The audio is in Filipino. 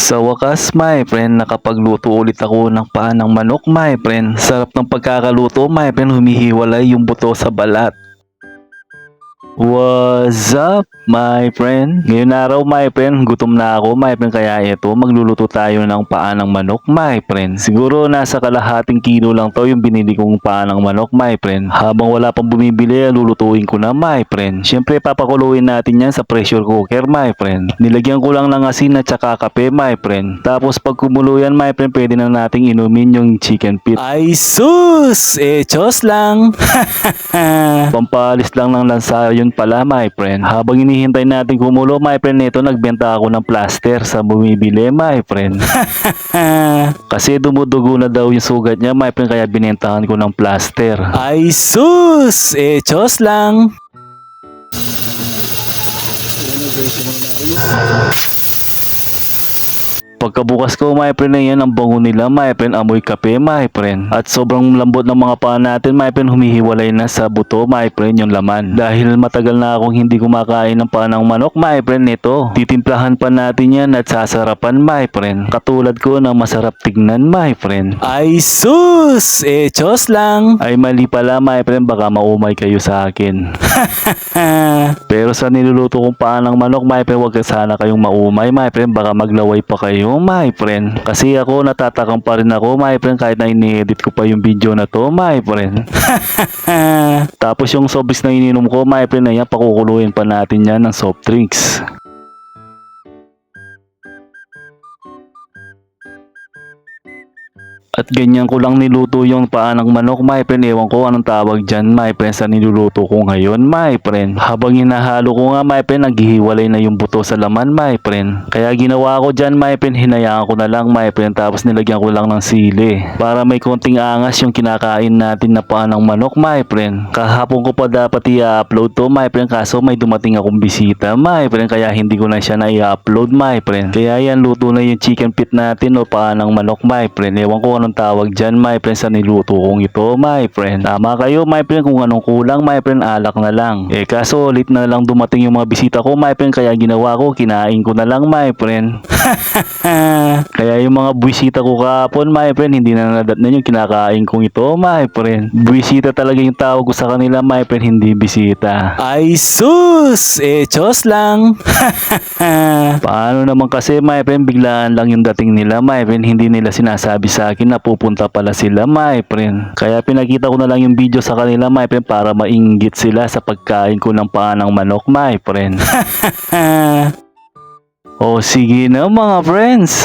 Sa wakas, my friend, nakapagluto ulit ako ng paa ng manok, my friend. Sarap ng pagkakaluto, my friend, humihiwalay yung buto sa balat. What's up, my friend? Ngayon araw, my friend, gutom na ako, my friend, kaya ito, magluluto tayo ng paa ng manok, my friend. Siguro nasa kalahating kilo lang to yung binili kong paa ng manok, my friend. Habang wala pang bumibili, lulutuin ko na, my friend. Siyempre, papakuluin natin yan sa pressure cooker, my friend. Nilagyan ko lang ng asin at saka kape, my friend. Tapos pag kumulo yan, my friend, pwede na nating inumin yung chicken feet. Ay sus! Chos lang! Pampalis lang ng lansa yun pala, my friend. Habang hinihintay natin kumulo, my friend, nito nagbenta ako ng plaster sa bumibili, my friend. Kasi dumudugo na daw yung sugat niya, my friend, kaya binentahan ko ng plaster. Ay sus! Chos lang! Pagkabukas ko, my friend, na yan ang bango nila, my friend, amoy kape, my friend. At sobrang lambot ng mga paa natin, my friend, humihiwalay na sa buto, my friend, yung laman. Dahil matagal na akong hindi kumakain ng paa ng manok, my friend, nito. Titimplahan pa natin yan at sasarapan, my friend. Katulad ko na masarap tignan, my friend. Ay sus! Chos lang! Ay mali pala, my friend, baka maumay kayo sa akin. Pero sa niluluto kong paa ng manok, my friend, wag sana kayong maumay, my friend, baka maglaway pa kayo, my friend. Kasi ako natatakam pa rin ako, my friend, kahit na ini-edit ko pa yung video na to, my friend. Tapos yung soft drinks na ininom ko, my friend, na yan, pakukuluin pa natin yan ng soft drinks. At ganyan ko lang niluto yung paa ng manok, my friend. Ewan ko anong tawag dyan, my friend, sa niluluto ko ngayon, my friend. Habang hinahalo ko nga, my friend, naghihiwalay na yung buto sa laman, my friend. Kaya ginawa ko dyan, my friend, hinayaan ko na lang, my friend. Tapos nilagyan ko lang ng sili para may konting angas yung kinakain natin na paa ng manok, my friend. Kahapon ko pa dapat i-upload to, my friend, kaso may dumating akong bisita, my friend. Kaya hindi ko na siya na i-upload, my friend. Kaya yan, luto na yung chicken feet natin o paa ng manok, my friend. Ewan ko anong tawag dyan, my friend, sa niluto kong ito, my friend. Tama kayo, my friend, kung anong kulang, my friend, alak na lang. Kaso ulit na lang dumating yung mga bisita ko, my friend, kaya ginawa ko, kinain ko na lang, my friend. Kaya yung mga bisita ko kahapon, my friend, hindi na nadatnan yung kinakain kong ito, my friend. Bisita talaga yung tawag ko sa kanila, my friend, hindi bisita. Ay sus! Chos lang! Paano naman kasi, my friend, biglaan lang yung dating nila, my friend, hindi nila sinasabi sa akin na pupunta pala sila, my friend. Kaya pinakita ko na lang yung video sa kanila, my friend, para mainggit sila sa pagkain ko ng paa ng manok, my friend. O sige na, mga friends.